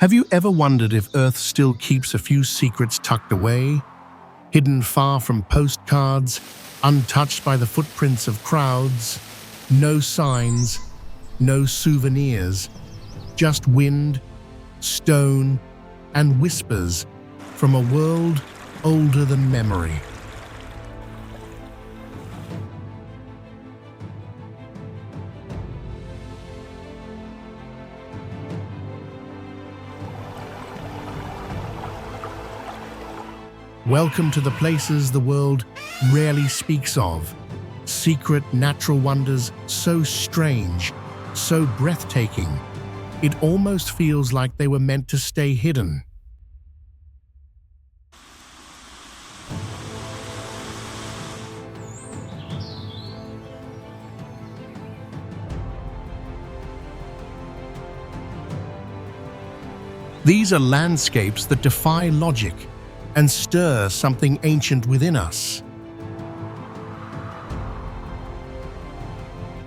Have you ever wondered if Earth still keeps a few secrets tucked away, hidden far from postcards, untouched by the footprints of crowds? No signs, no souvenirs, just wind, stone, and whispers from a world older than memory. Welcome to the places the world rarely speaks of. Secret natural wonders so strange, so breathtaking, it almost feels like they were meant to stay hidden. These are landscapes that defy logic and stir something ancient within us.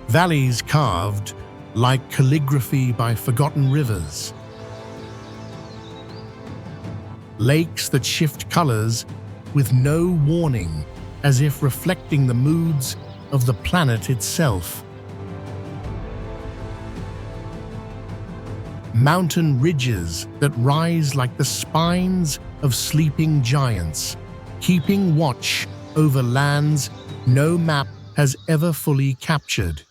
Valleys carved like calligraphy by forgotten rivers. Lakes that shift colors with no warning, as if reflecting the moods of the planet itself. Mountain ridges that rise like the spines of sleeping giants, keeping watch over lands no map has ever fully captured.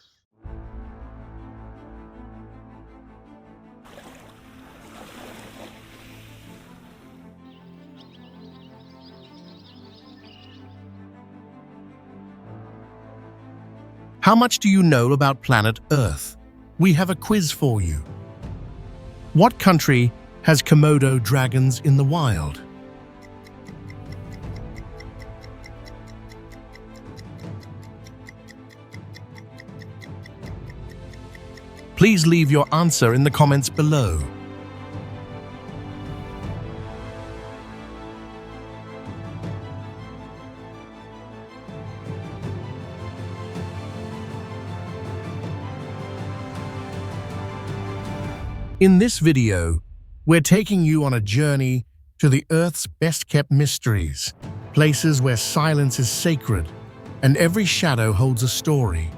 How much do you know about planet Earth? We have a quiz for you. What country has Komodo dragons in the wild? Please leave your answer in the comments below. In this video, we're taking you on a journey to the Earth's best-kept mysteries, places where silence is sacred and every shadow holds a story.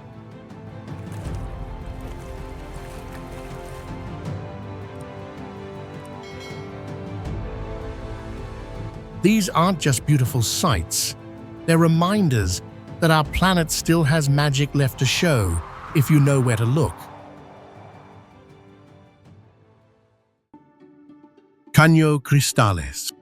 These aren't just beautiful sights, they're reminders that our planet still has magic left to show if you know where to look. CANO CRISTALES.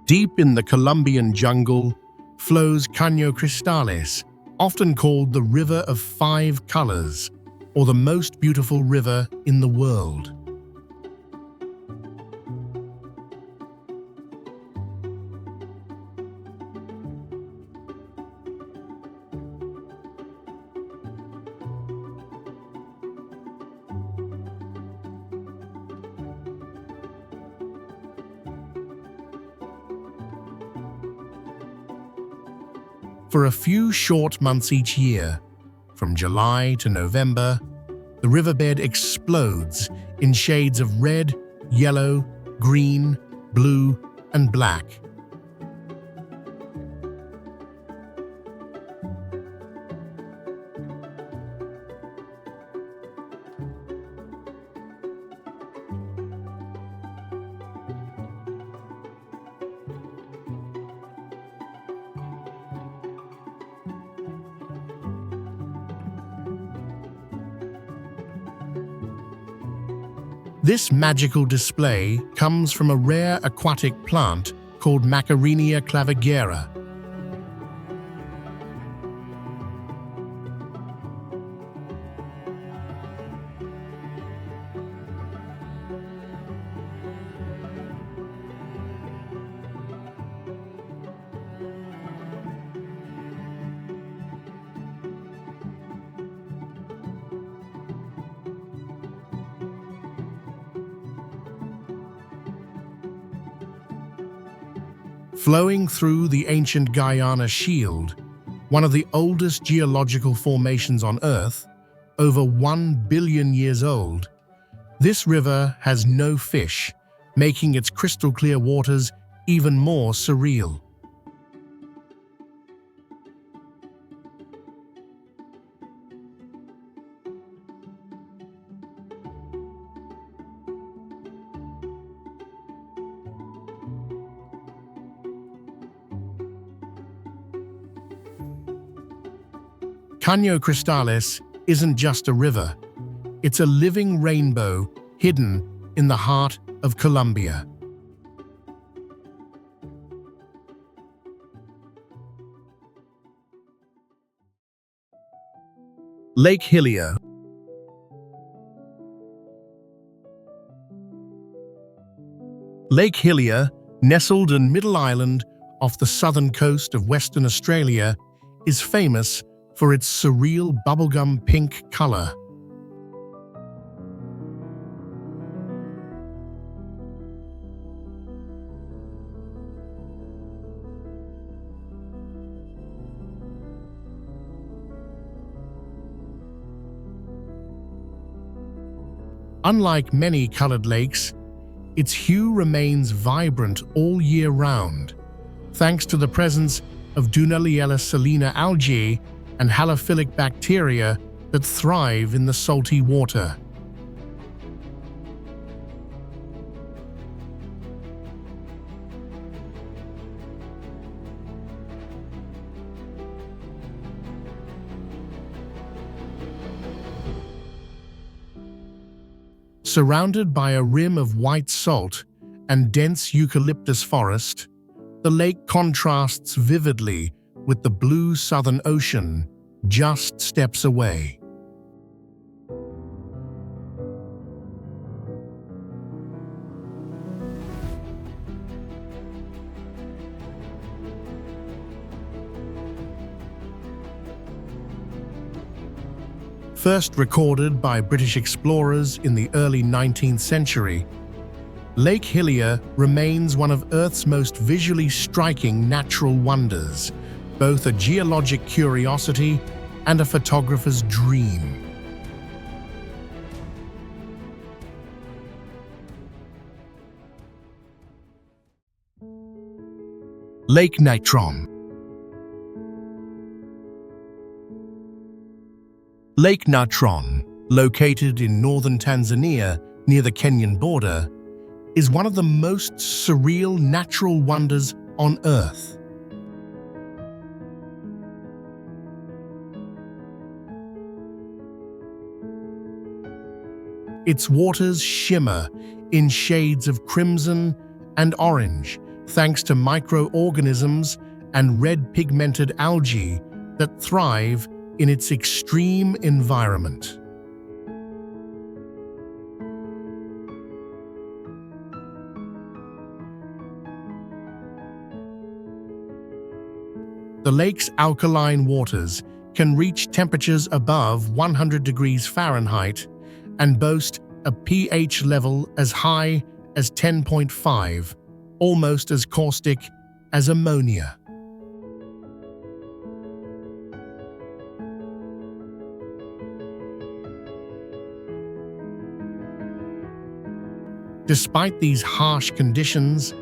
Deep in the Colombian jungle flows CANO CRISTALES, often called the River of Five Colors, or the most beautiful river in the world. For a few short months each year, from July to November, the riverbed explodes in shades of red, yellow, green, blue, and black. This magical display comes from a rare aquatic plant called Macarenia clavigera. Flowing through the ancient Guyana Shield, one of the oldest geological formations on Earth, over 1 billion years old. This river has no fish, making its crystal-clear waters even more surreal. CANO CRISTALES isn't just a river, it's a living rainbow hidden in the heart of Colombia. Lake Hillier. Lake Hillier, nestled in Middle Island off the southern coast of Western Australia, is famous for its surreal bubblegum pink color. Unlike many colored lakes, its hue remains vibrant all year round, thanks to the presence of Dunaliella salina algae and halophilic bacteria that thrive in the salty water. Surrounded by a rim of white salt and dense eucalyptus forest, the lake contrasts vividly with the blue Southern Ocean just steps away. First recorded by British explorers in the early 19th century, Lake Hillier remains one of Earth's most visually striking natural wonders, both a geologic curiosity and a photographer's dream. Lake NATRON. Lake NATRON, located in northern Tanzania near the Kenyan border, is one of the most surreal natural wonders on Earth. Its waters shimmer in shades of crimson and orange thanks to microorganisms and red pigmented algae that thrive in its extreme environment. The lake's alkaline waters can reach temperatures above 100 degrees Fahrenheit and boast a pH level as high as 10.5, almost as caustic as ammonia. Despite these harsh conditions,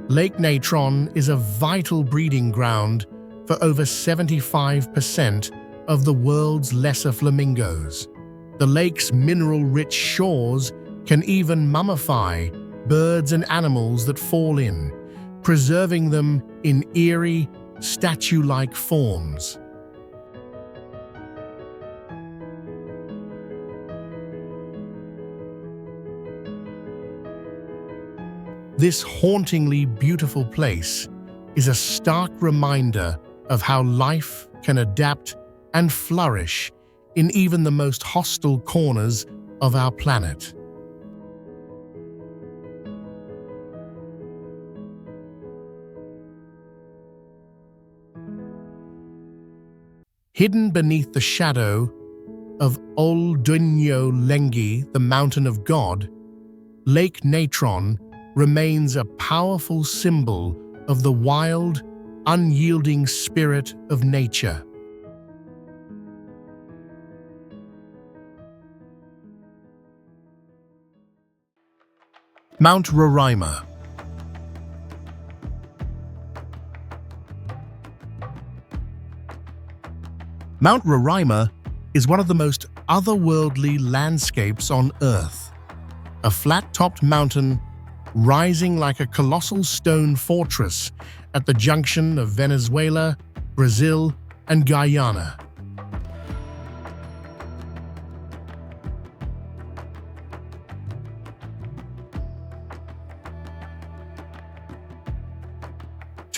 Lake NATRON is a vital breeding ground for over 75% of the world's lesser flamingos. The lake's mineral-rich shores can even mummify birds and animals that fall in, preserving them in eerie, statue-like forms. This hauntingly beautiful place is a stark reminder of how life can adapt and flourish in even the most hostile corners of our planet. Hidden beneath the shadow of Oldunyo Lengi, the Mountain of God, Lake NATRON remains a powerful symbol of the wild, unyielding spirit of nature. Mount Roraima. Mount Roraima is one of the most otherworldly landscapes on Earth. A flat-topped mountain rising like a colossal stone fortress at the junction of Venezuela, Brazil, and Guyana.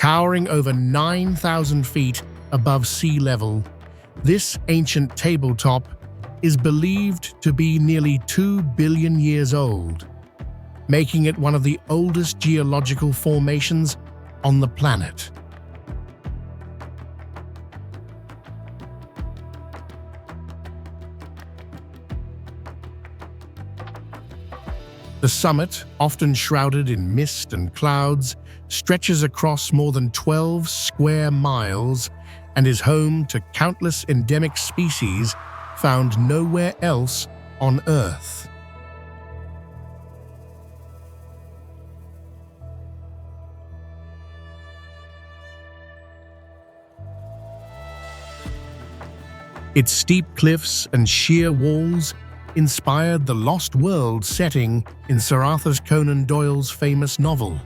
Towering over 9,000 feet above sea level, this ancient tabletop is believed to be nearly 2 billion years old, making it one of the oldest geological formations on the planet. The summit, often shrouded in mist and clouds, stretches across more than 12 square miles and is home to countless endemic species found nowhere else on Earth. Its steep cliffs and sheer walls inspired the Lost World setting in Sir Arthur Conan Doyle's famous novel.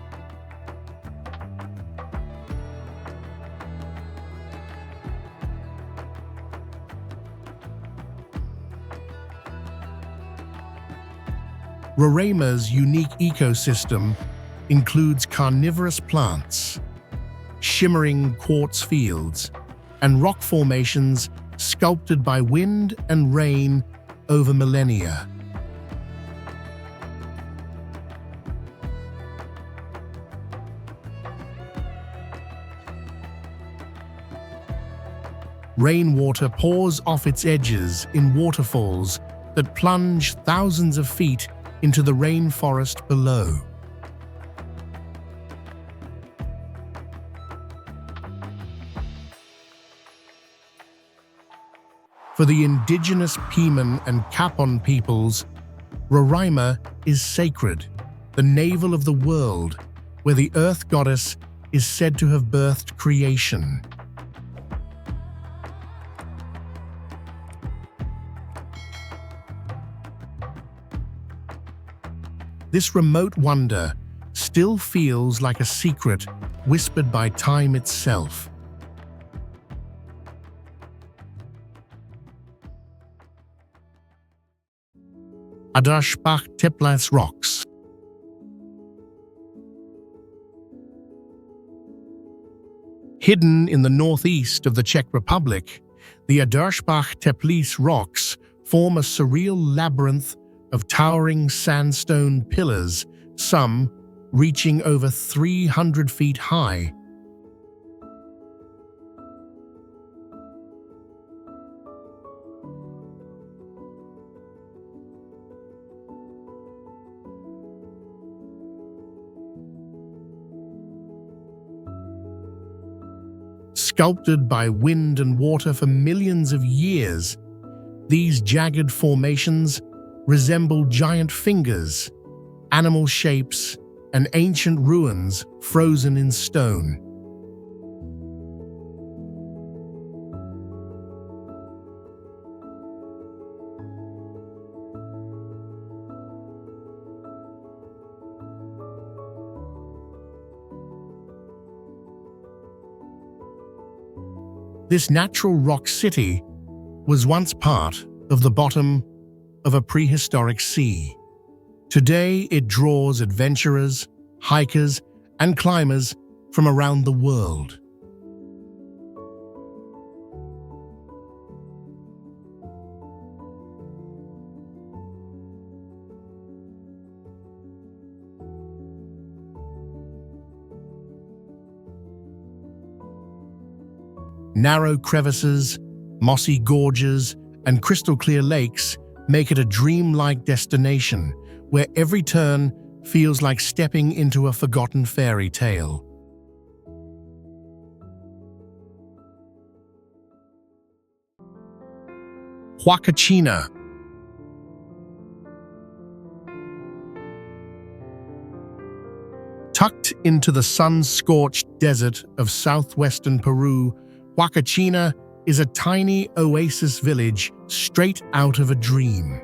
Roraima's unique ecosystem includes carnivorous plants, shimmering quartz fields, and rock formations sculpted by wind and rain over millennia. Rainwater pours off its edges in waterfalls that plunge thousands of feet into the rainforest below. For the indigenous Piman and Kapon peoples, Roraima is sacred, the navel of the world, where the earth goddess is said to have birthed creation. This remote wonder still feels like a secret whispered by time itself. ADRSPACH-TEPLICE ROCKS. Hidden in the northeast of the Czech Republic, the ADRSPACH-TEPLICE rocks form a surreal labyrinth of towering sandstone pillars, some reaching over 300 feet high. Sculpted by wind and water for millions of years, these jagged formations resemble giant fingers, animal shapes, and ancient ruins frozen in stone. This natural rock city was once part of the bottom of a prehistoric sea. Today, it draws adventurers, hikers, and climbers from around the world. Narrow crevices, mossy gorges, and crystal-clear lakes make it a dreamlike destination where every turn feels like stepping into a forgotten fairy tale. HUACACHINA. into the sun-scorched desert of southwestern Peru, Huacachina is a tiny oasis village straight out of a dream.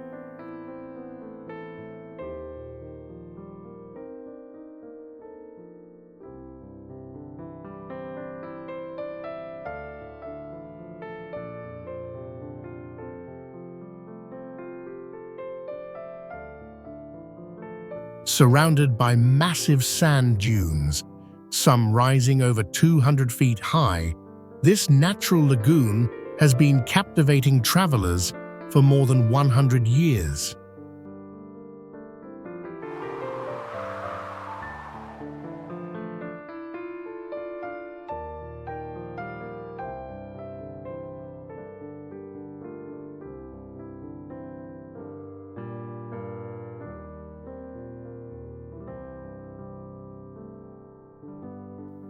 Surrounded by massive sand dunes, some rising over 200 feet high, this natural lagoon has been captivating travelers for more than 100 years.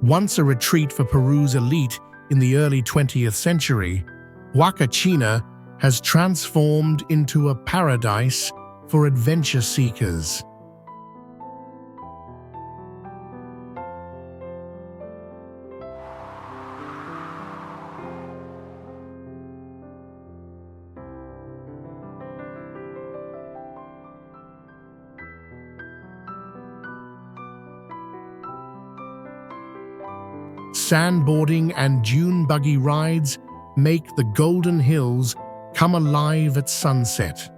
Once a retreat for Peru's elite in the early 20th century, Huacachina has transformed into a paradise for adventure seekers. Sandboarding and dune buggy rides make the Golden Hills come alive at sunset.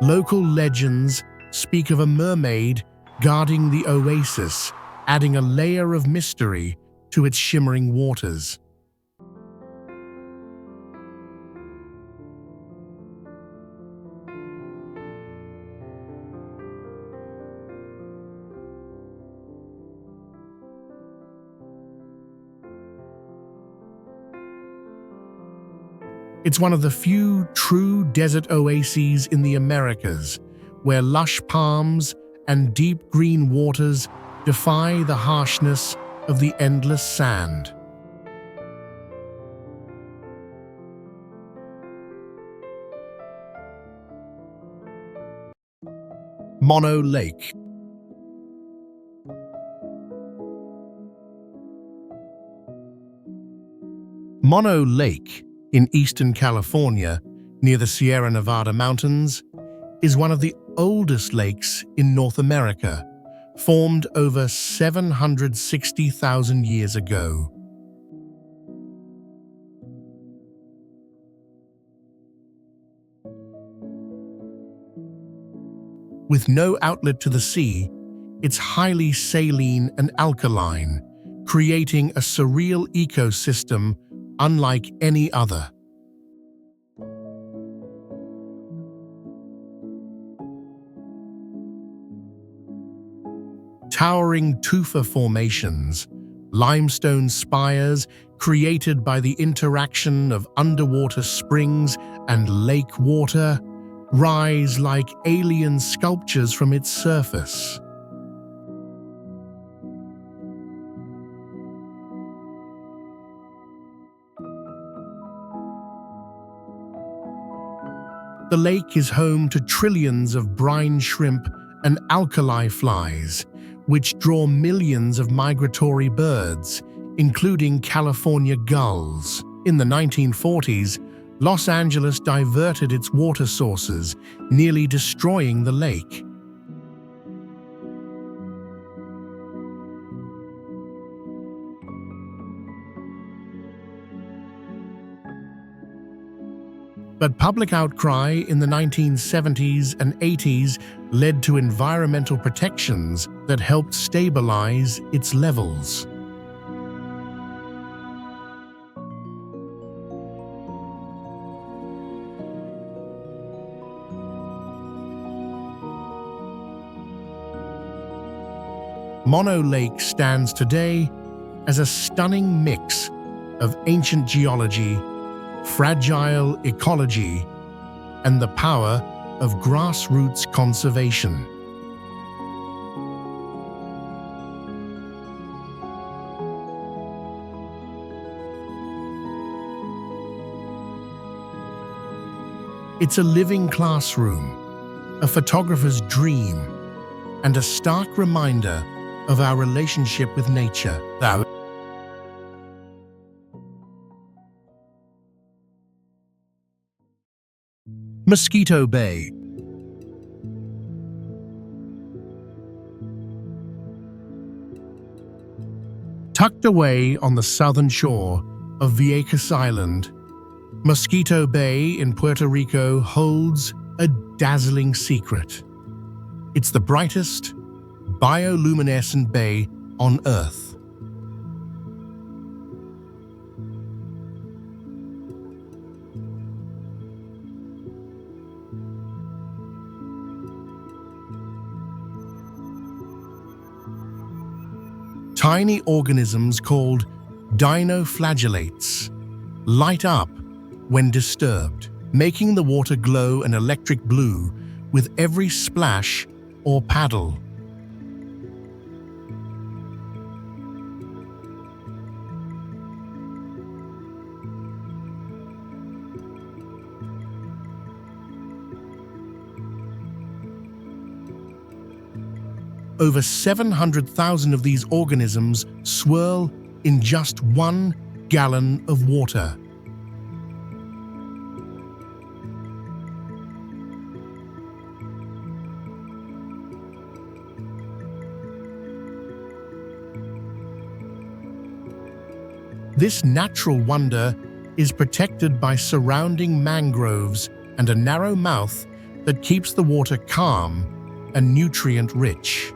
Local legends speak of a mermaid guarding the oasis, adding a layer of mystery to its shimmering waters. It's one of the few true desert oases in the Americas, where lush palms and deep green waters defy the harshness of the endless sand. Mono Lake. Mono Lake in eastern California, near the Sierra Nevada mountains, is one of the oldest lakes in North America, formed over 760,000 years ago. With no outlet to the sea, it's highly saline and alkaline, creating a surreal ecosystem unlike any other. Towering tufa formations, limestone spires created by the interaction of underwater springs and lake water, rise like alien sculptures from its surface. The lake is home to trillions of brine shrimp and alkali flies, which draw millions of migratory birds, including California gulls. In the 1940s, Los Angeles diverted its water sources, nearly destroying the lake. But public outcry in the 1970s and 80s led to environmental protections that helped stabilize its levels. Mono Lake stands today as a stunning mix of ancient geology, fragile ecology, and the power of grassroots conservation. It's a living classroom, a photographer's dream, and a stark reminder of our relationship with nature. Mosquito Bay. Tucked away on the southern shore of Vieques Island, Mosquito Bay in Puerto Rico holds a dazzling secret. It's the brightest, bioluminescent bay on Earth. Tiny organisms called dinoflagellates light up when disturbed, making the water glow an electric blue with every splash or paddle. Over 700,000 of these organisms swirl in just 1 gallon of water. This natural wonder is protected by surrounding mangroves and a narrow mouth that keeps the water calm and nutrient-rich.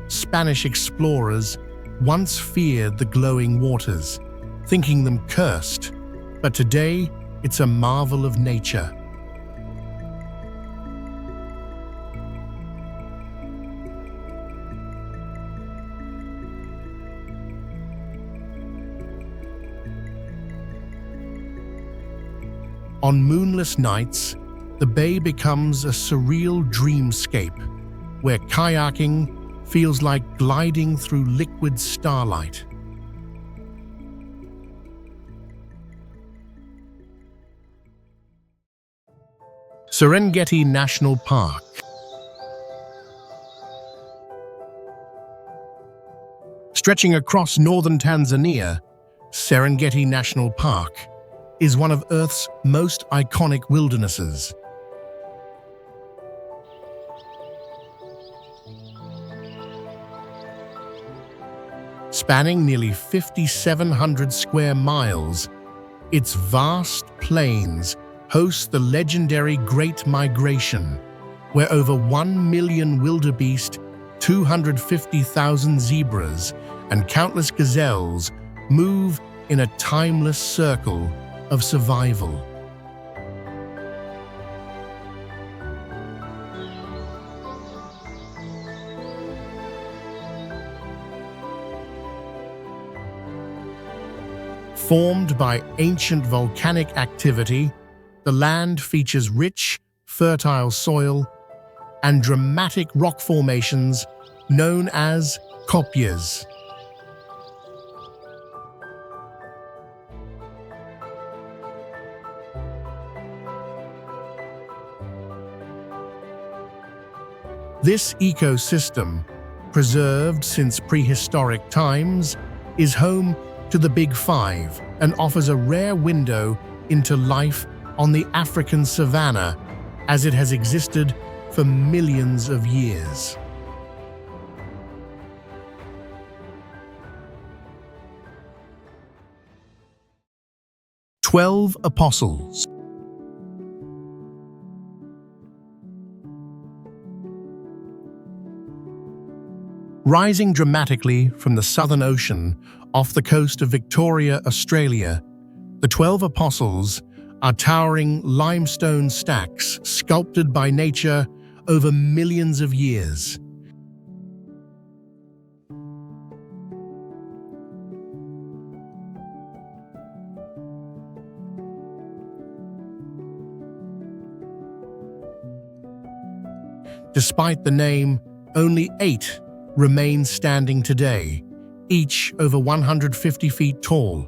Spanish explorers once feared the glowing waters, thinking them cursed, but today it's a marvel of nature. On moonless nights, the bay becomes a surreal dreamscape, where kayaking feels like gliding through liquid starlight. Serengeti National Park. Stretching across northern Tanzania, Serengeti National Park is one of Earth's most iconic wildernesses. Spanning nearly 5,700 square miles, its vast plains host the legendary Great Migration, where over 1 million wildebeest, 250,000 zebras, and countless gazelles move in a timeless circle of survival. Formed by ancient volcanic activity, the land features rich, fertile soil and dramatic rock formations known as kopjes. This ecosystem, preserved since prehistoric times, is home to the Big Five and offers a rare window into life on the African savanna as it has existed for millions of years. "12 Apostles." Rising dramatically from the Southern Ocean off the coast of Victoria, Australia, the 12 Apostles are towering limestone stacks sculpted by nature over millions of years. Despite the name, only 8 remain standing today, each over 150 feet tall,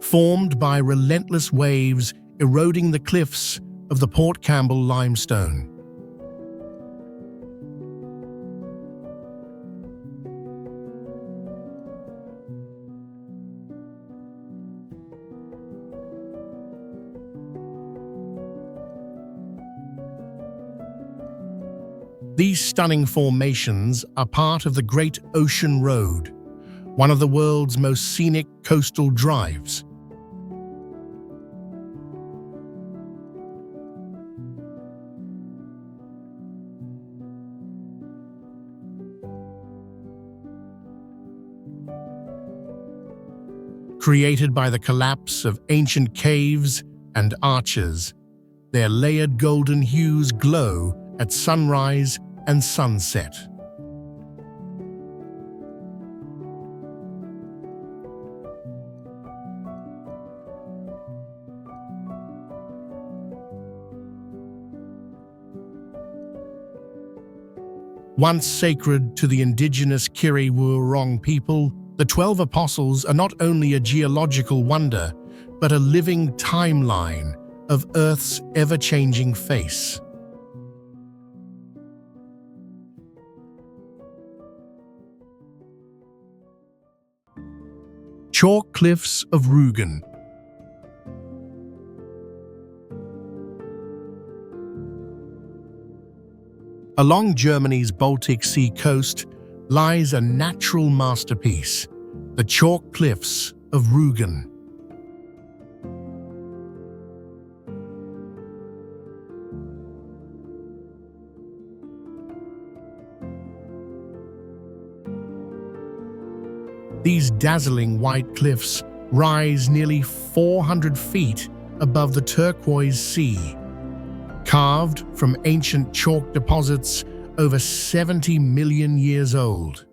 formed by relentless waves eroding the cliffs of the Port Campbell limestone. These stunning formations are part of the Great Ocean Road, one of the world's most scenic coastal drives. Created by the collapse of ancient caves and arches, their layered golden hues glow at sunrise and sunset. Once sacred to the indigenous Kiri-Wurrung people, the 12 Apostles are not only a geological wonder, but a living timeline of Earth's ever-changing face. Chalk Cliffs of Rügen. Along Germany's Baltic Sea coast lies a natural masterpiece, the Chalk Cliffs of Rügen. These dazzling white cliffs rise nearly 400 feet above the turquoise sea, carved from ancient chalk deposits over 70 million years old.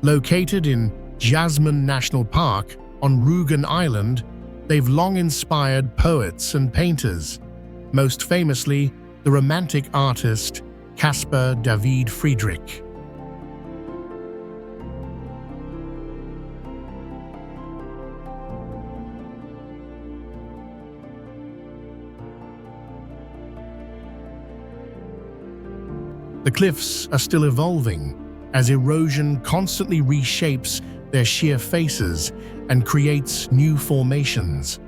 Located in Jasmine National Park on Rügen Island, they've long inspired poets and painters, most famously the Romantic artist Caspar David Friedrich. The cliffs are still evolving as erosion constantly reshapes their sheer faces and creates new formations.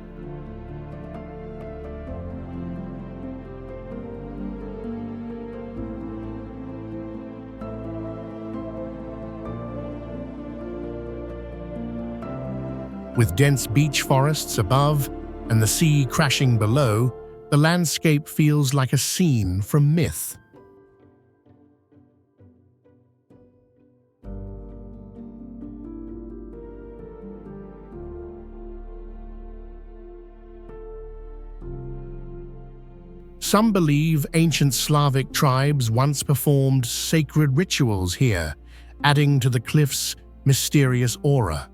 With dense beech forests above and the sea crashing below, the landscape feels like a scene from myth. Some believe ancient Slavic tribes once performed sacred rituals here, adding to the cliff's mysterious aura.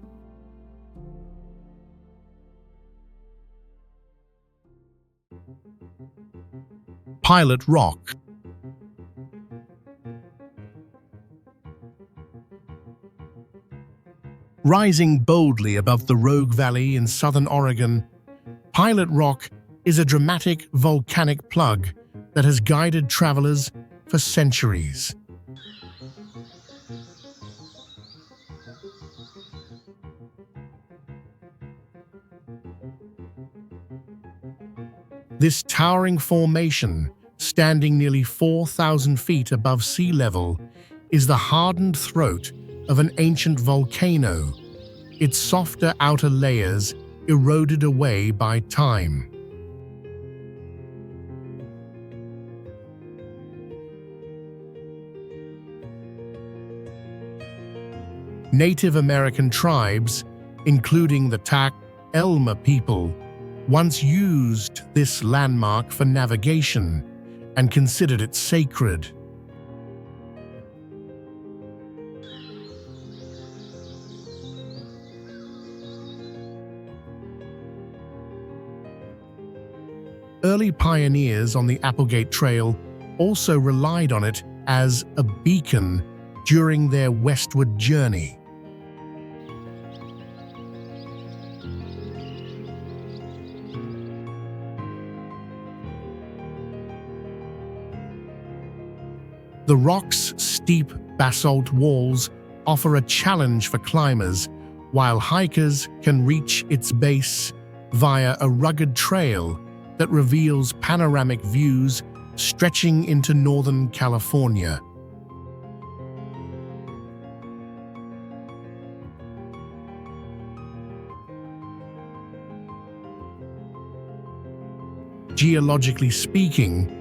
Pilot Rock. Rising boldly above the Rogue Valley in southern Oregon, Pilot Rock is a dramatic volcanic plug that has guided travelers for centuries. This towering formation, standing nearly 4,000 feet above sea level, is the hardened throat of an ancient volcano, its softer outer layers eroded away by time. Native American tribes, including the Tak-Elma people, once used this landmark for navigation and considered it sacred. Early pioneers on the Applegate Trail also relied on it as a beacon during their westward journey. The rock's steep basalt walls offer a challenge for climbers, while hikers can reach its base via a rugged trail that reveals panoramic views stretching into Northern California. Geologically speaking,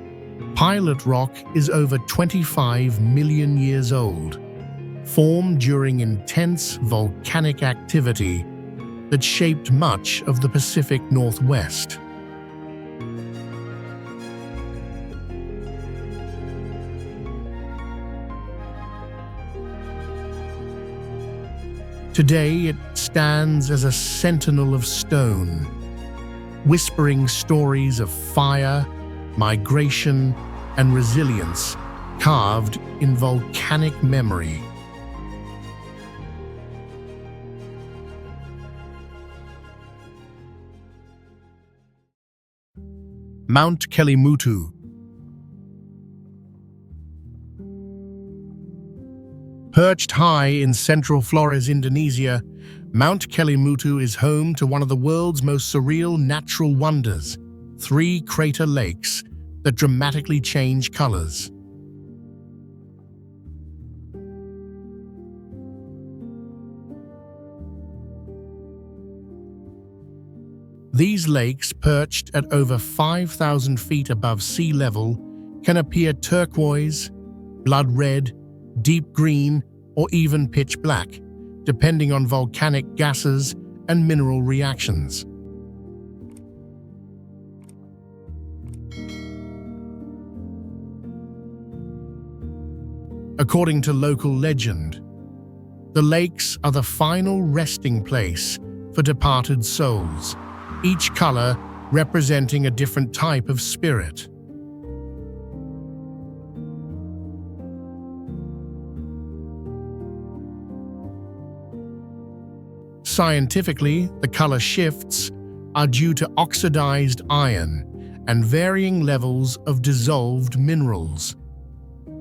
Pilot Rock is over 25 million years old, formed during intense volcanic activity that shaped much of the Pacific Northwest. Today it stands as a sentinel of stone, whispering stories of fire, migration, and resilience carved in volcanic memory. Mount Kelimutu. Perched high in central Flores, Indonesia, Mount Kelimutu is home to one of the world's most surreal natural wonders, 3 crater lakes that dramatically change colors. These lakes, perched at over 5,000 feet above sea level, can appear turquoise, blood red, deep green, or even pitch black, depending on volcanic gases and mineral reactions. According to local legend, the lakes are the final resting place for departed souls, each color representing a different type of spirit. Scientifically, the color shifts are due to oxidized iron and varying levels of dissolved minerals.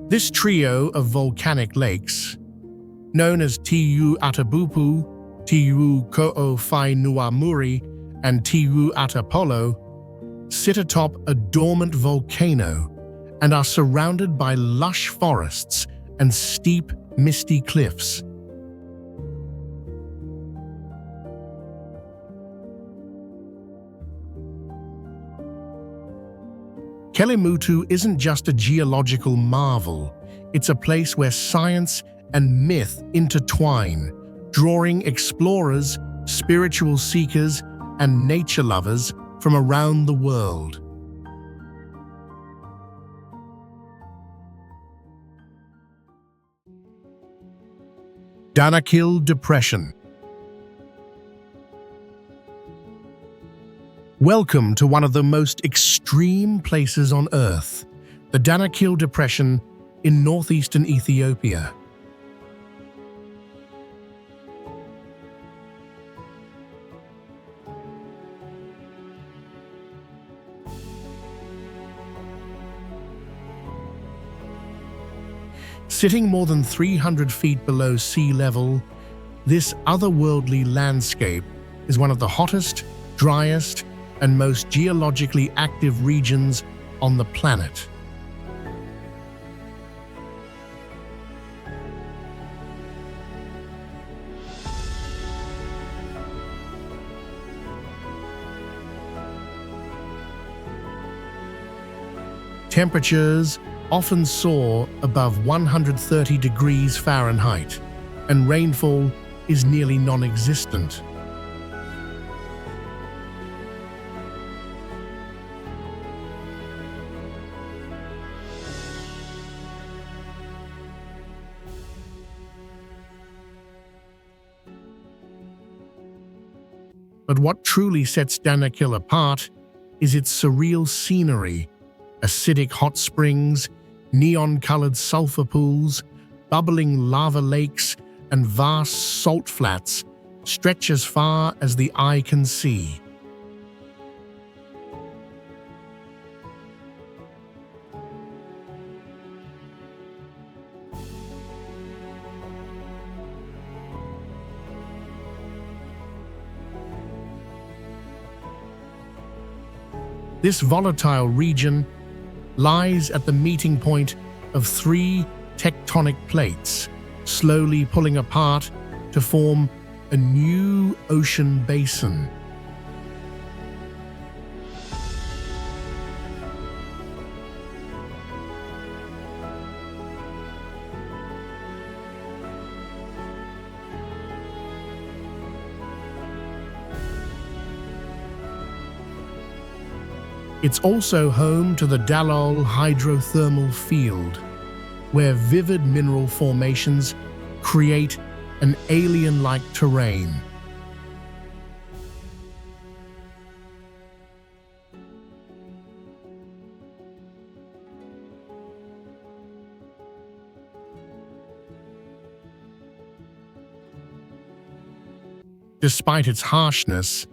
This trio of volcanic lakes, known as Tiu Atabupu, Tiu Ko'o Whai Nuamuri, and Tiu Atapolo, sit atop a dormant volcano and are surrounded by lush forests and steep, misty cliffs. Kelimutu isn't just a geological marvel, it's a place where science and myth intertwine, drawing explorers, spiritual seekers, and nature lovers from around the world. Danakil Depression. Welcome to one of the most extreme places on Earth, the Danakil Depression in northeastern Ethiopia. Sitting more than 300 feet below sea level, this otherworldly landscape is one of the hottest, driest, and most geologically active regions on the planet. Temperatures often soar above 130 degrees Fahrenheit, and rainfall is nearly non-existent. But what truly sets Danakil apart is its surreal scenery: acidic hot springs, neon-colored sulfur pools, bubbling lava lakes, and vast salt flats stretch as far as the eye can see. This volatile region lies at the meeting point of three tectonic plates, slowly pulling apart to form a new ocean basin. It's also home to the Dalol hydrothermal field, where vivid mineral formations create an alien-like terrain. Despite its harshness,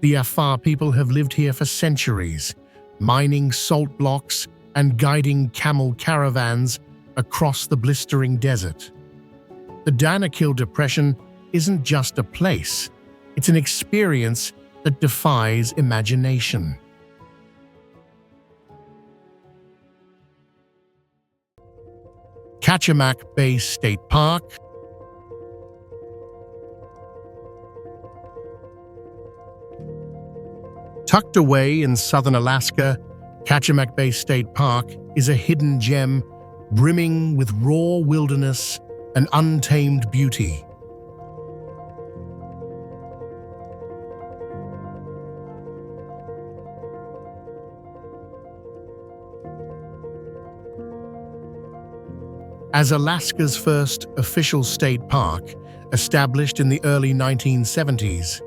the Afar people have lived here for centuries, mining salt blocks and guiding camel caravans across the blistering desert. The Danakil Depression isn't just a place, it's an experience that defies imagination. Kachemak Bay State Park. Tucked away in southern Alaska, Kachemak Bay State Park is a hidden gem brimming with raw wilderness and untamed beauty. As Alaska's first official state park, established in the early 1970s,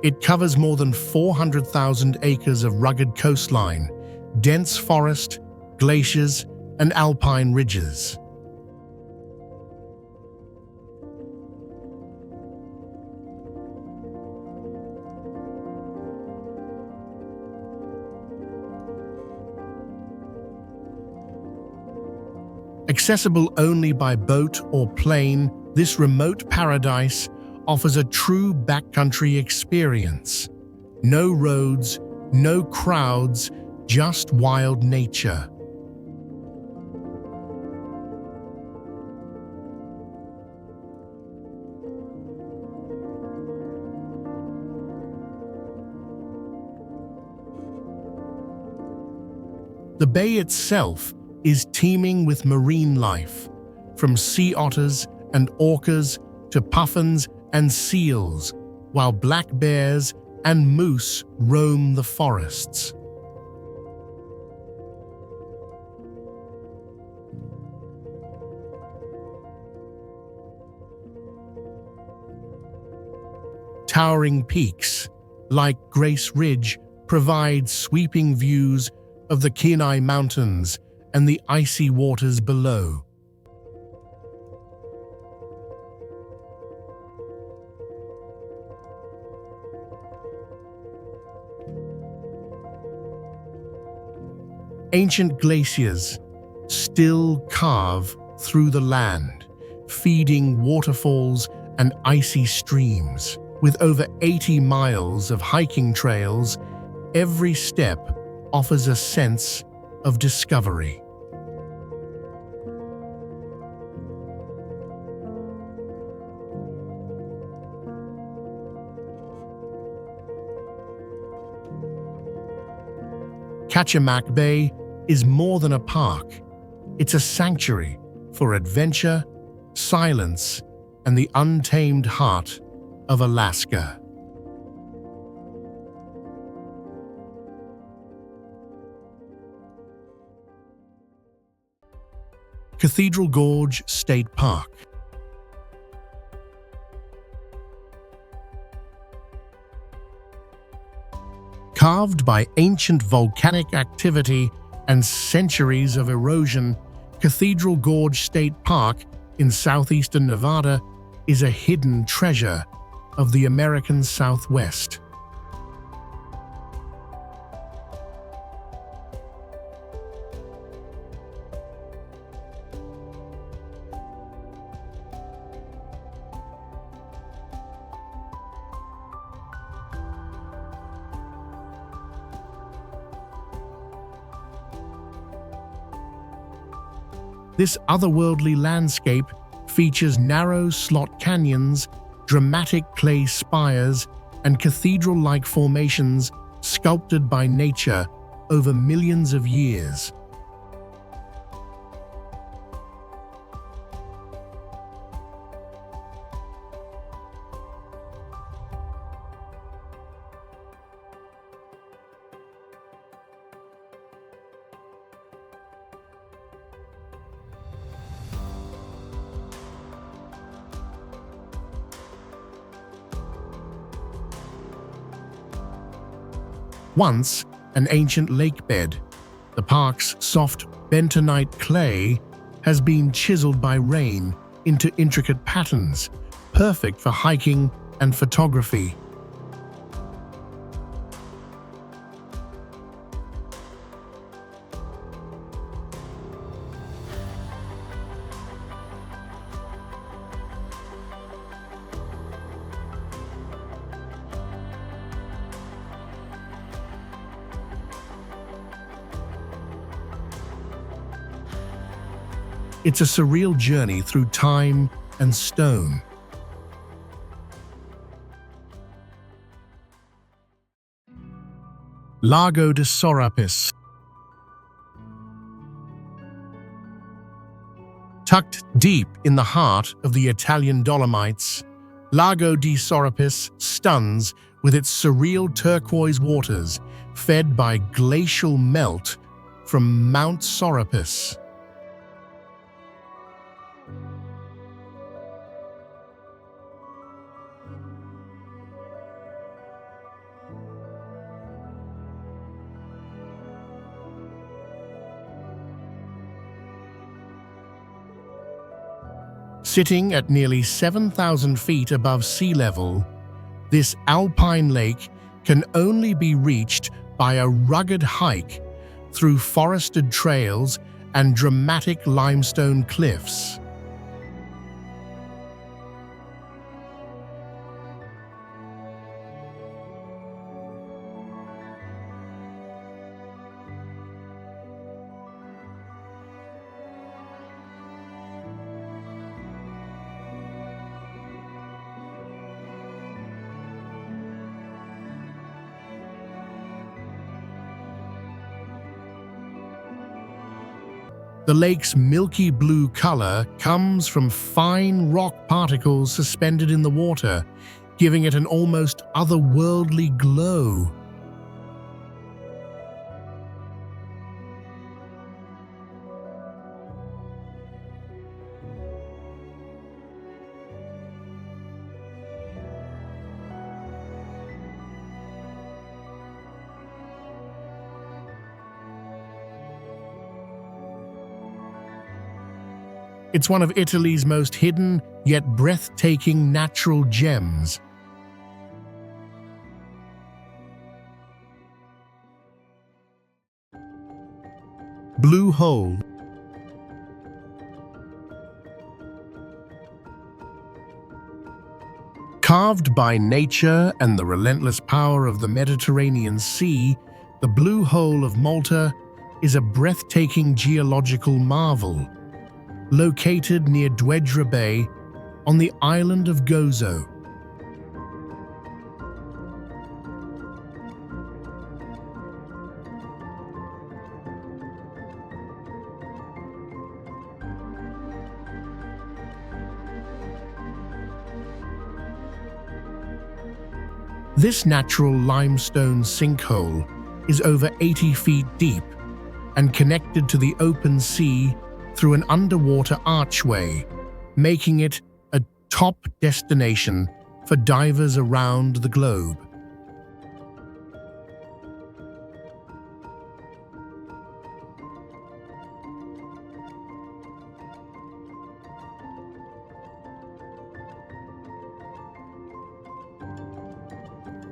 it covers more than 400,000 acres of rugged coastline, dense forest, glaciers, and alpine ridges. Accessible only by boat or plane, this remote paradise offers a true backcountry experience. No roads, no crowds, just wild nature. The bay itself is teeming with marine life, from sea otters and orcas to puffins and seals, while black bears and moose roam the forests. Towering peaks, like Grace Ridge, provide sweeping views of the Kenai Mountains and the icy waters below. Ancient glaciers still carve through the land, feeding waterfalls and icy streams. With over 80 miles of hiking trails, every step offers a sense of discovery. Kachemak Bay is more than a park. It's a sanctuary for adventure, silence, and the untamed heart of Alaska. Cathedral Gorge State Park. Carved by ancient volcanic activity and centuries of erosion, Cathedral Gorge State Park in southeastern Nevada is a hidden treasure of the American Southwest. This otherworldly landscape features narrow slot canyons, dramatic clay spires, and cathedral-like formations sculpted by nature over millions of years. Once an ancient lake bed, the park's soft bentonite clay has been chiseled by rain into intricate patterns, perfect for hiking and photography. It's a surreal journey through time and stone. Lago de Sorapis. Tucked deep in the heart of the Italian Dolomites, Lago di Sorapis stuns with its surreal turquoise waters, fed by glacial melt from Mount Sorapis. Sitting at nearly 7,000 feet above sea level, this alpine lake can only be reached by a rugged hike through forested trails and dramatic limestone cliffs. The lake's milky blue color comes from fine rock particles suspended in the water, giving it an almost otherworldly glow. It's one of Italy's most hidden yet breathtaking natural gems. Blue Hole. Carved by nature and the relentless power of the Mediterranean Sea, the Blue Hole of Malta is a breathtaking geological marvel. Located near Dwedra Bay on the island of Gozo. This natural limestone sinkhole is over 80 feet deep and connected to the open sea through an underwater archway, making it a top destination for divers around the globe.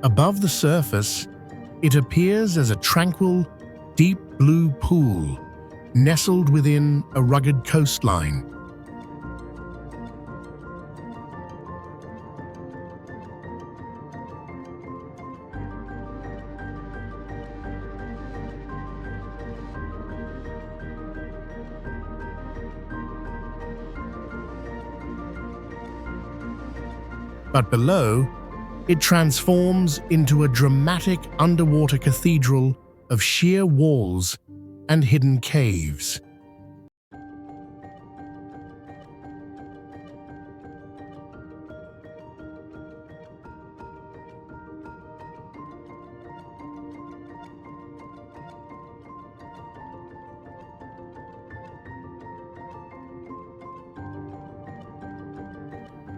Above the surface, it appears as a tranquil, deep blue pool nestled within a rugged coastline. But below, it transforms into a dramatic underwater cathedral of sheer walls and hidden caves.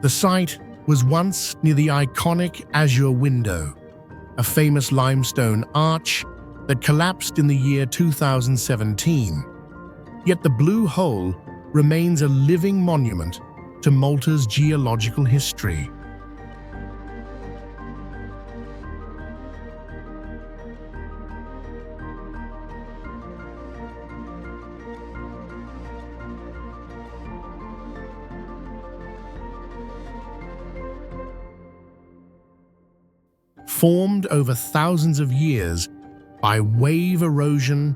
The site was once near the iconic Azure Window, a famous limestone arch that collapsed in the year 2017. Yet the Blue Hole remains a living monument to Malta's geological history. Formed over thousands of years by wave erosion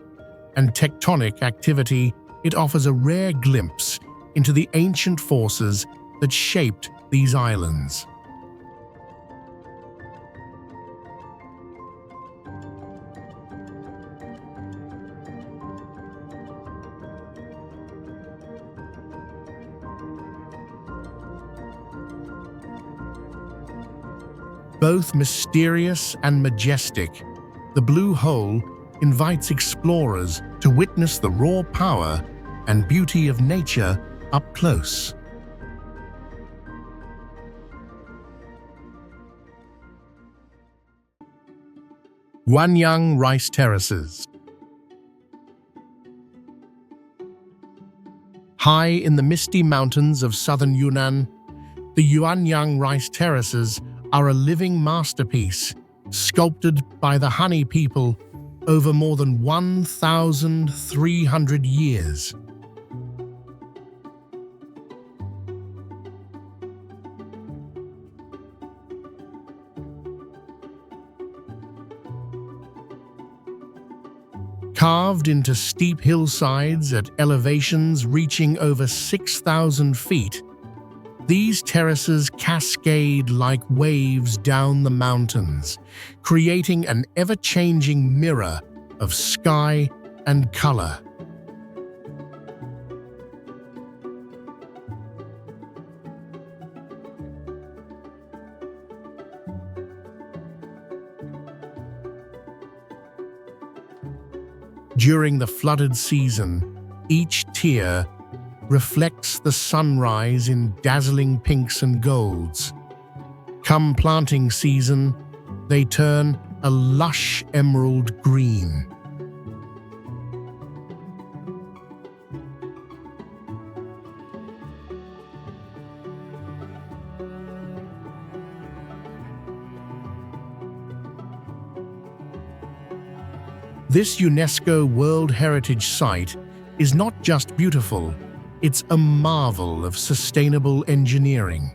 and tectonic activity, it offers a rare glimpse into the ancient forces that shaped these islands. Both mysterious and majestic, the Blue Hole invites explorers to witness the raw power and beauty of nature up close. Guanyang Rice Terraces. High in the misty mountains of southern Yunnan, the Guanyang Rice Terraces are a living masterpiece, sculpted by the honey people over more than 1,300 years. Carved into steep hillsides at elevations reaching over 6,000 feet, these terraces cascade like waves down the mountains, creating an ever-changing mirror of sky and color. During the flooded season, each tier reflects the sunrise in dazzling pinks and golds. Come planting season, they turn a lush emerald green. This UNESCO World Heritage Site is not just beautiful, it's a marvel of sustainable engineering.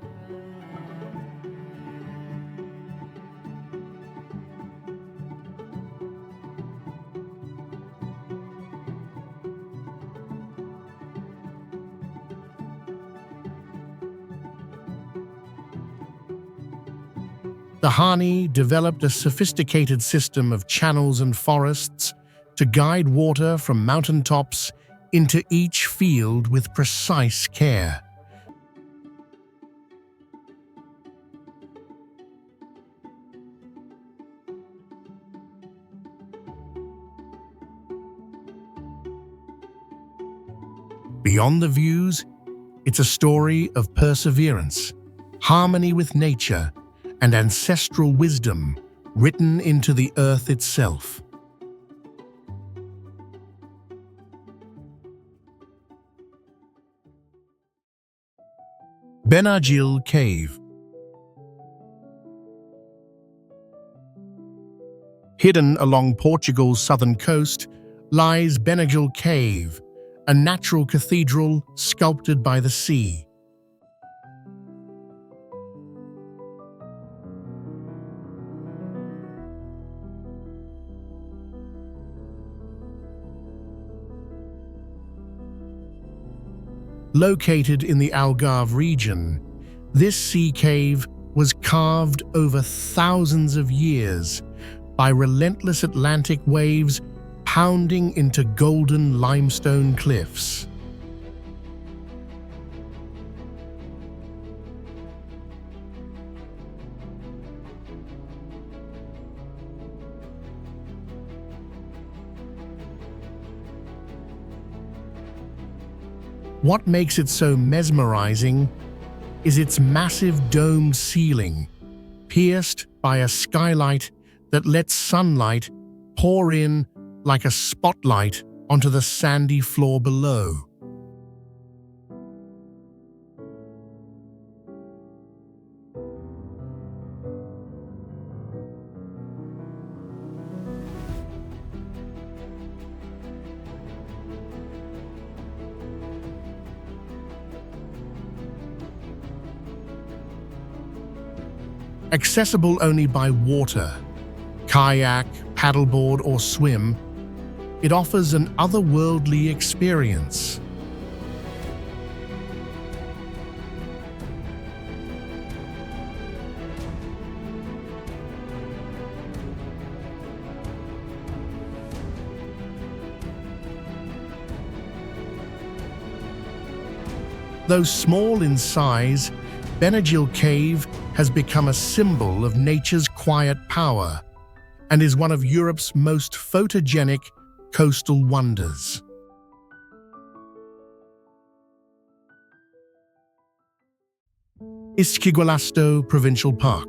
The Hani developed a sophisticated system of channels and forests to guide water from mountaintops into each field with precise care. Beyond the views, it's a story of perseverance, harmony with nature, and ancestral wisdom written into the earth itself. Benajil Cave. Hidden along Portugal's southern coast lies Benagil Cave, a natural cathedral sculpted by the sea. Located in the Algarve region, this sea cave was carved over thousands of years by relentless Atlantic waves pounding into golden limestone cliffs. What makes it so mesmerizing is its massive domed ceiling, pierced by a skylight that lets sunlight pour in like a spotlight onto the sandy floor below. Accessible only by water, kayak, paddleboard, or swim, it offers an otherworldly experience. Though small in size, Benagil Cave has become a symbol of nature's quiet power and is one of Europe's most photogenic coastal wonders. Isquigualasto Provincial Park.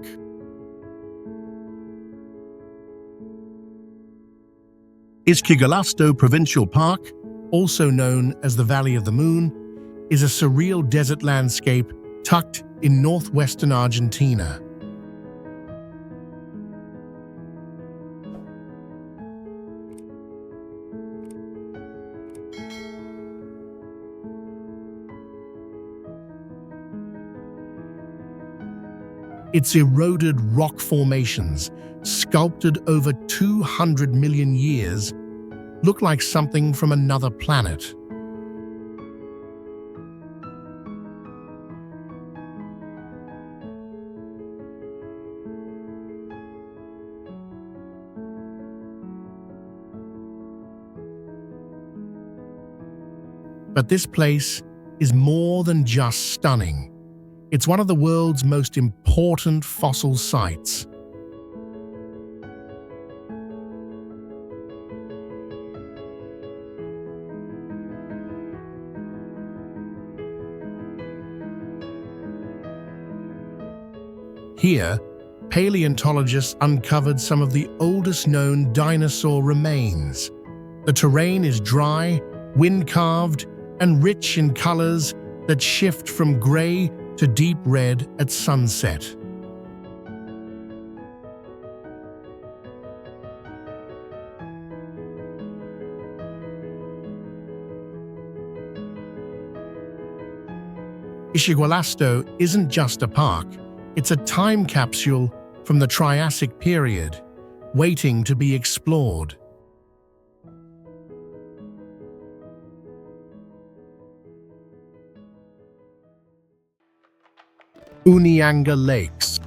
Isquigualasto Provincial Park, also known as the Valley of the Moon, is a surreal desert landscape tucked in northwestern Argentina. Its eroded rock formations, sculpted over 200 million years, look like something from another planet. But this place is more than just stunning. It's one of the world's most important fossil sites. Here, paleontologists uncovered some of the oldest known dinosaur remains. The terrain is dry, wind-carved, and rich in colors that shift from gray to deep red at sunset. Isquigualasto isn't just a park, it's a time capsule from the Triassic period, waiting to be explored. Unianga Lakes.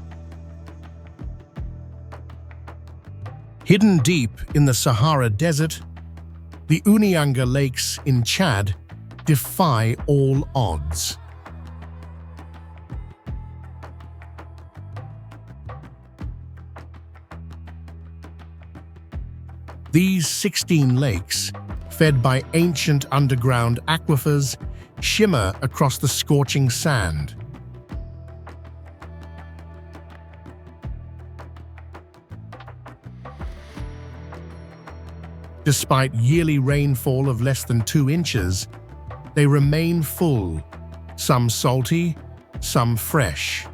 Hidden deep in the Sahara Desert, the Unianga Lakes in Chad defy all odds. These 16 lakes, fed by ancient underground aquifers, shimmer across the scorching sand. Despite yearly rainfall of less than 2 inches, they remain full, some salty, some fresh.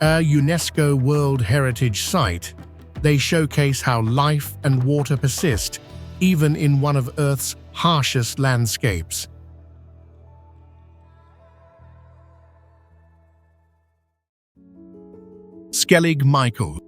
A UNESCO World Heritage Site, they showcase how life and water persist even in one of Earth's harshest landscapes. Skellig Michael.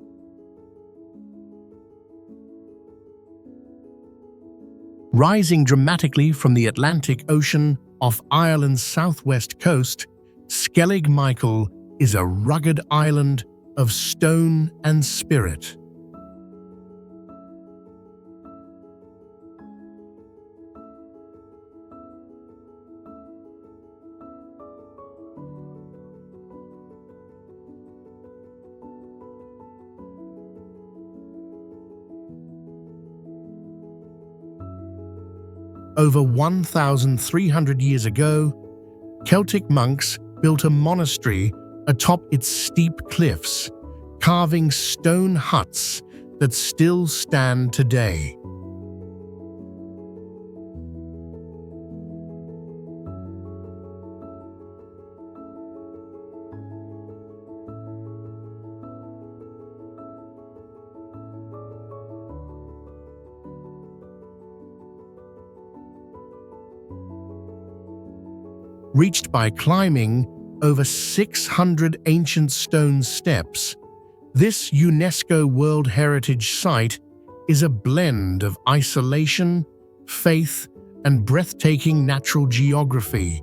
Rising dramatically from the Atlantic Ocean off Ireland's southwest coast, Skellig Michael is a rugged island of stone and spirit. Over 1,300 years ago, Celtic monks built a monastery atop its steep cliffs, carving stone huts that still stand today. Reached by climbing over 600 ancient stone steps, this UNESCO World Heritage Site is a blend of isolation, faith, and breathtaking natural geography.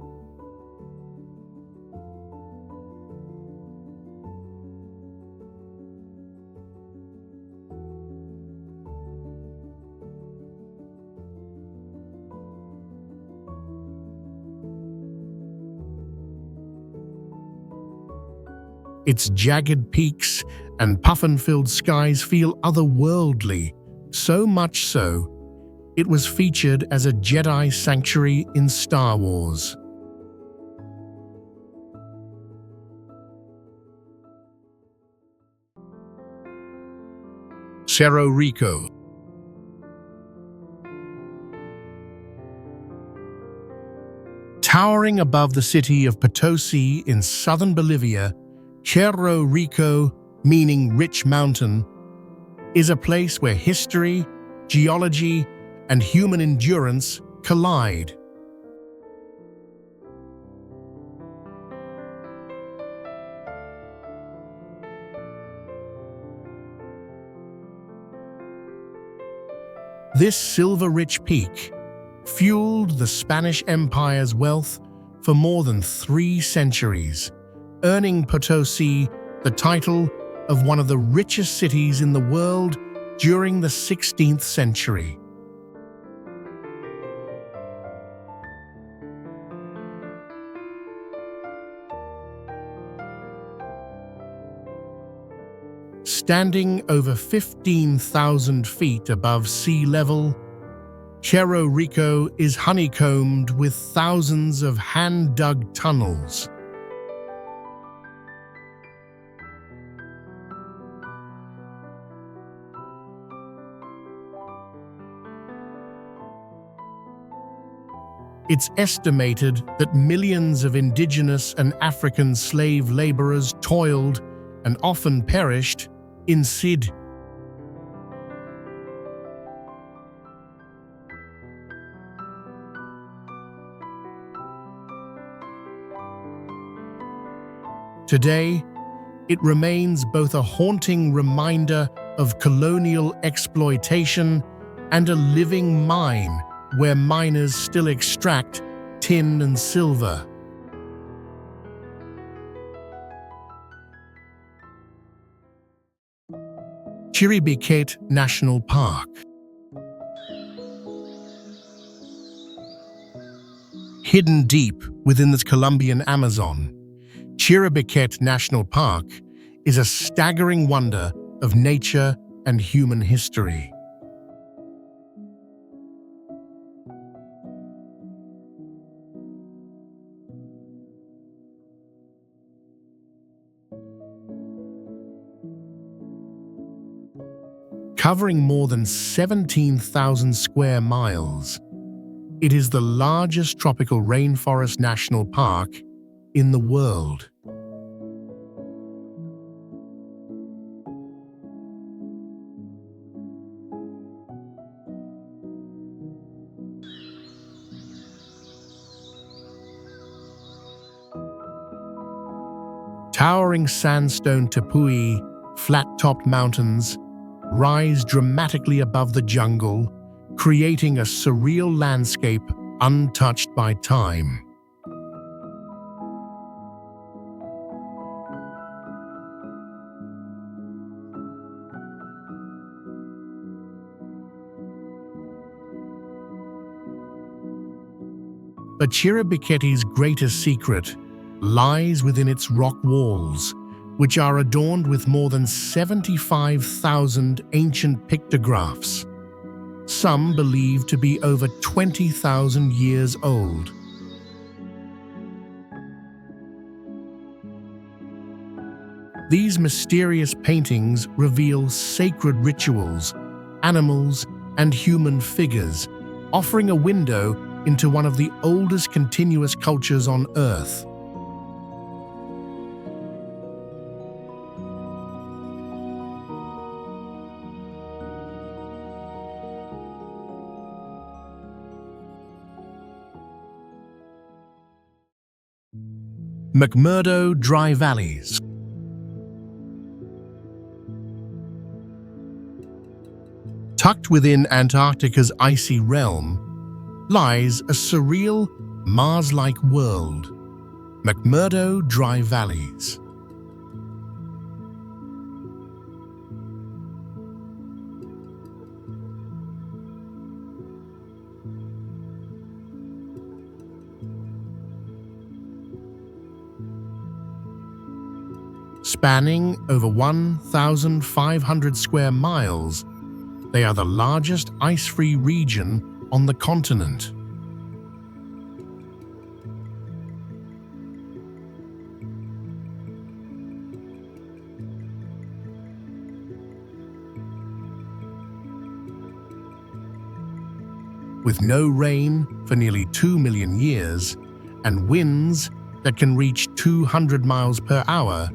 Its jagged peaks and puffin-filled skies feel otherworldly, so much so, it was featured as a Jedi sanctuary in Star Wars. Cerro Rico. Towering above the city of Potosi in southern Bolivia, Cerro Rico, meaning rich mountain, is a place where history, geology, and human endurance collide. This silver-rich peak fueled the Spanish Empire's wealth for more than 3 centuries, earning Potosi the title of one of the richest cities in the world during the 16th century. Standing over 15,000 feet above sea level, Cerro Rico is honeycombed with thousands of hand-dug tunnels. It's estimated that millions of indigenous and African slave laborers toiled and often perished in Cid. Today, it remains both a haunting reminder of colonial exploitation and a living mine where miners still extract tin and silver. Chiribiquete National Park. Hidden deep within the Colombian Amazon, Chiribiquete National Park is a staggering wonder of nature and human history. Covering more than 17,000 square miles, it is the largest tropical rainforest national park in the world. Towering sandstone tepui, flat-topped mountains, rise dramatically above the jungle, creating a surreal landscape untouched by time. But Chiribiketi's greatest secret lies within its rock walls, which are adorned with more than 75,000 ancient pictographs, some believed to be over 20,000 years old. These mysterious paintings reveal sacred rituals, animals, and human figures, offering a window into one of the oldest continuous cultures on Earth. McMurdo Dry Valleys. Tucked within Antarctica's icy realm lies a surreal, Mars-like world, McMurdo Dry Valleys. Spanning over 1,500 square miles, they are the largest ice-free region on the continent. With no rain for nearly 2 million years and winds that can reach 200 miles per hour,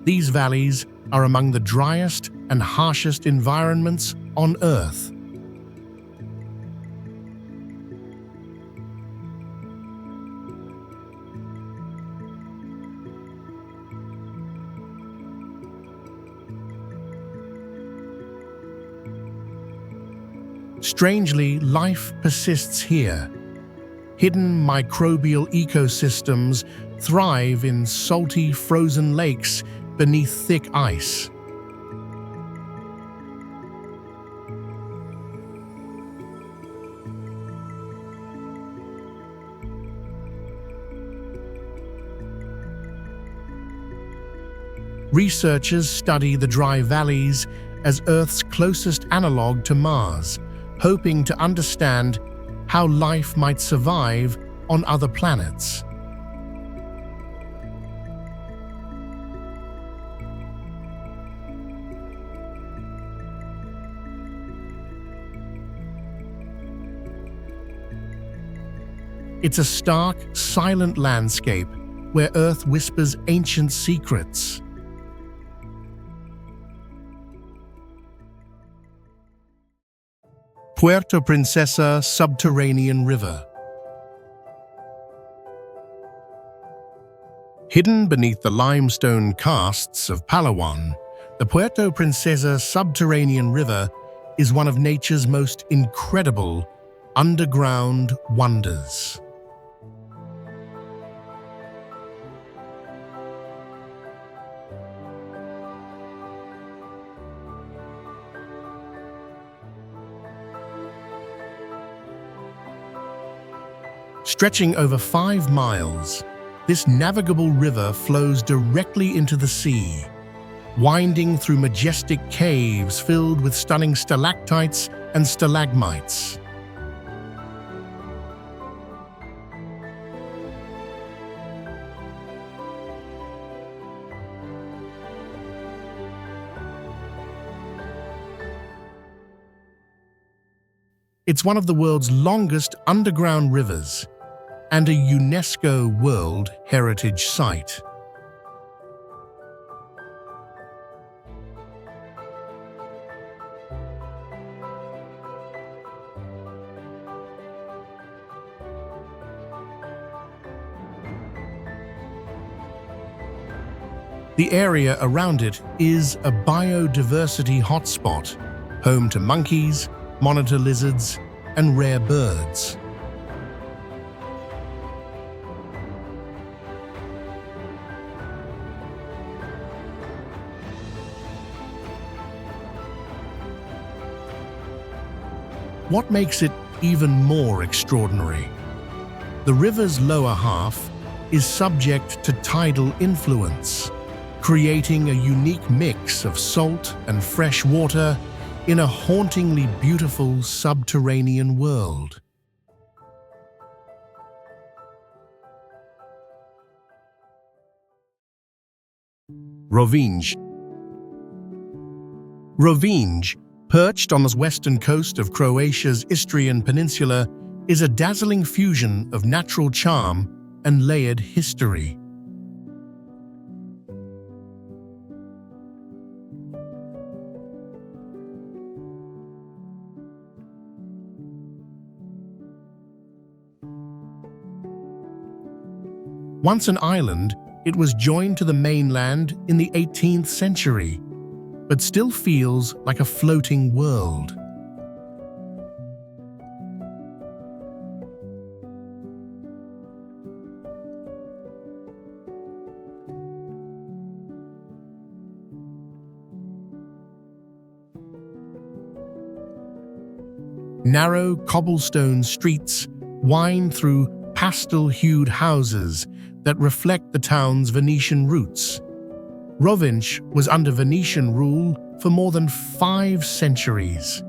these valleys are among the driest and harshest environments on Earth. Strangely, life persists here. Hidden microbial ecosystems thrive in salty, frozen lakes beneath thick ice. Researchers study the dry valleys as Earth's closest analog to Mars, hoping to understand how life might survive on other planets. It's a stark, silent landscape where Earth whispers ancient secrets. Puerto Princesa Subterranean River. Hidden beneath the limestone karsts of Palawan, the Puerto Princesa Subterranean River is one of nature's most incredible underground wonders. Stretching over 5 miles, this navigable river flows directly into the sea, winding through majestic caves filled with stunning stalactites and stalagmites. It's one of the world's longest underground rivers and a UNESCO World Heritage Site. The area around it is a biodiversity hotspot, home to monkeys, monitor lizards, and rare birds. What makes it even more extraordinary? The river's lower half is subject to tidal influence, creating a unique mix of salt and fresh water in a hauntingly beautiful subterranean world. Rovinj. Rovinj, perched on the western coast of Croatia's Istrian Peninsula, is a dazzling fusion of natural charm and layered history. Once an island, it was joined to the mainland in the 18th century, but still feels like a floating world. Narrow cobblestone streets wind through pastel-hued houses that reflect the town's Venetian roots. Rovinj was under Venetian rule for more than 5 centuries.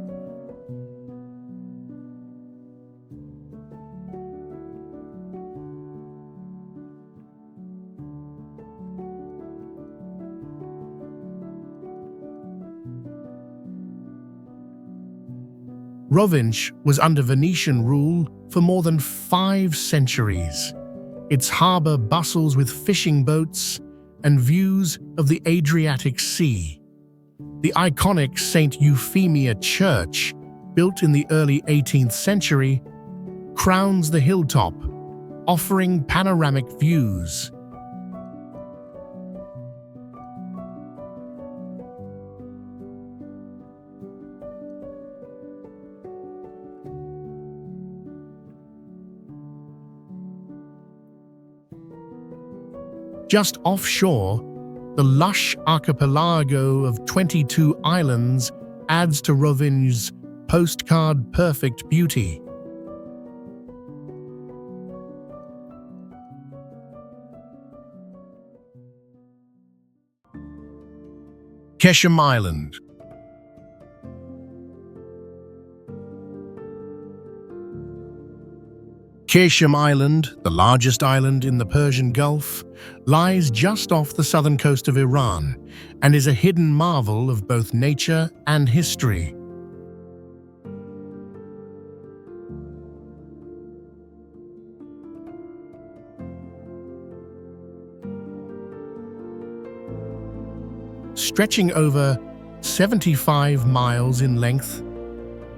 Rovinj was under Venetian rule for more than 5 centuries. Its harbour bustles with fishing boats and views of the Adriatic Sea. The iconic St. Euphemia Church, built in the early 18th century, crowns the hilltop, offering panoramic views. Just offshore, the lush archipelago of 22 islands adds to Rovinj's postcard-perfect beauty. Keshem Island. Keshem Island, the largest island in the Persian Gulf, lies just off the southern coast of Iran and is a hidden marvel of both nature and history. Stretching over 75 miles in length,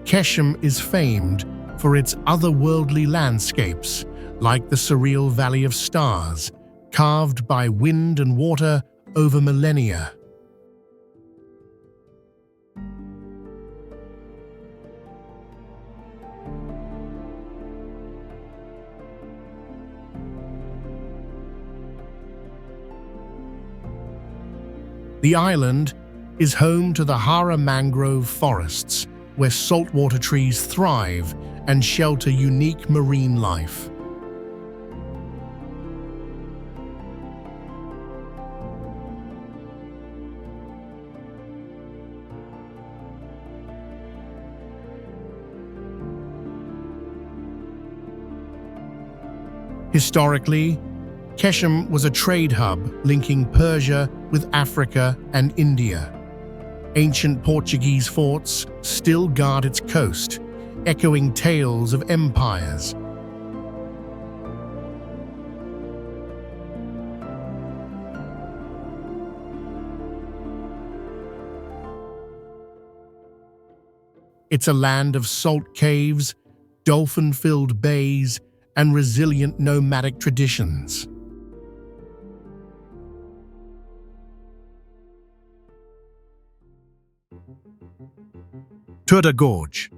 Keshem is famed for its otherworldly landscapes, like the surreal Valley of Stars, carved by wind and water over millennia. The island is home to the Hara mangrove forests, where saltwater trees thrive and shelter unique marine life. Historically, Keshem was a trade hub linking Persia with Africa and India. Ancient Portuguese forts still guard its coast, echoing tales of empires. It's a land of salt caves, dolphin-filled bays, and resilient nomadic traditions. Turda Gorge.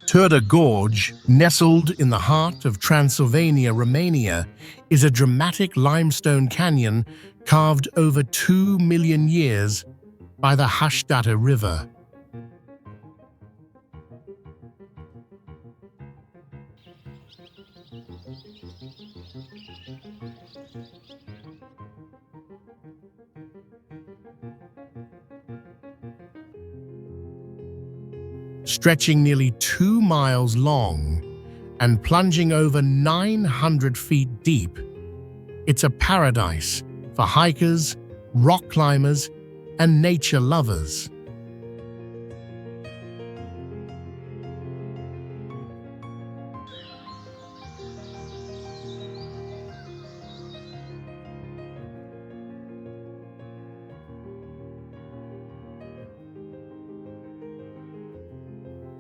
Turda Gorge, nestled in the heart of Transylvania, Romania, is a dramatic limestone canyon carved over 2 million years by the Hushdata River. Stretching nearly 2 miles long and plunging over 900 feet deep, it's a paradise for hikers, rock climbers, and nature lovers.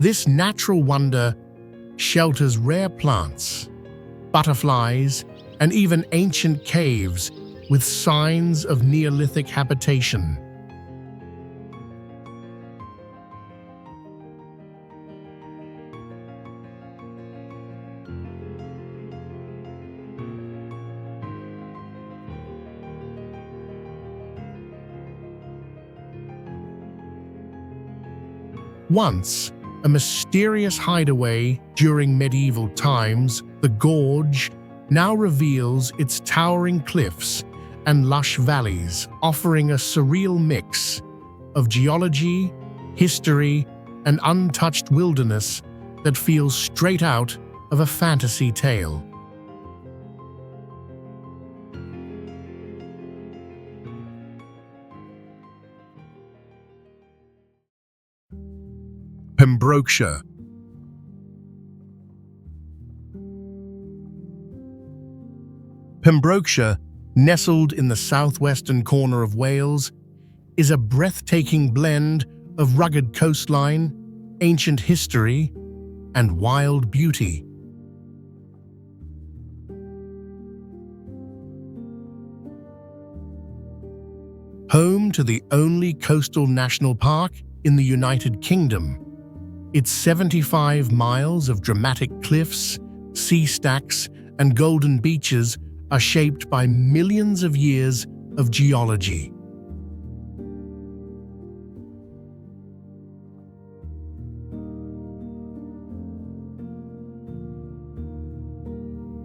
This natural wonder shelters rare plants, butterflies, and even ancient caves with signs of Neolithic habitation. Once a mysterious hideaway during medieval times, the gorge now reveals its towering cliffs and lush valleys, offering a surreal mix of geology, history, and untouched wilderness that feels straight out of a fantasy tale. Pembrokeshire. Pembrokeshire, nestled in the southwestern corner of Wales, is a breathtaking blend of rugged coastline, ancient history, and wild beauty. Home to the only coastal national park in the United Kingdom, its 75 miles of dramatic cliffs, sea stacks, and golden beaches are shaped by millions of years of geology.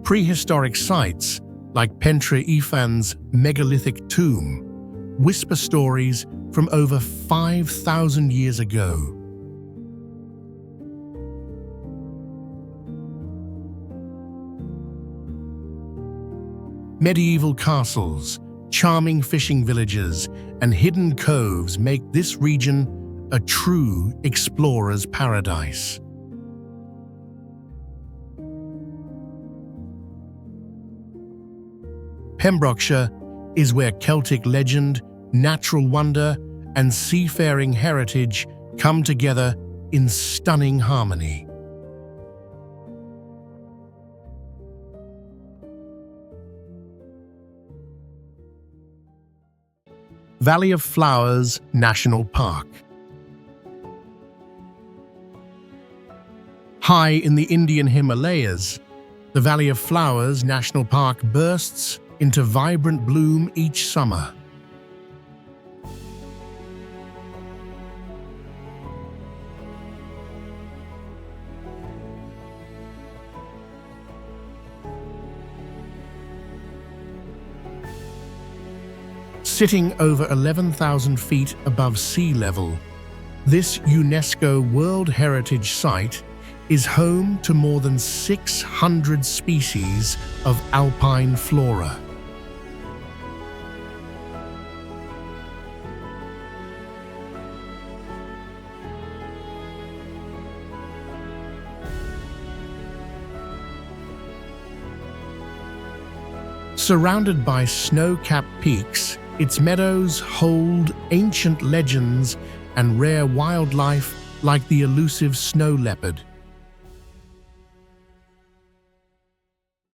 Prehistoric sites like Pentre Ifan's megalithic tomb whisper stories from over 5,000 years ago. Medieval castles, charming fishing villages, and hidden coves make this region a true explorer's paradise. Pembrokeshire is where Celtic legend, natural wonder, and seafaring heritage come together in stunning harmony. Valley of Flowers National Park. High in the Indian Himalayas, the Valley of Flowers National Park bursts into vibrant bloom each summer. Sitting over 11,000 feet above sea level, this UNESCO World Heritage Site is home to more than 600 species of alpine flora. Surrounded by snow-capped peaks, its meadows hold ancient legends and rare wildlife like the elusive snow leopard.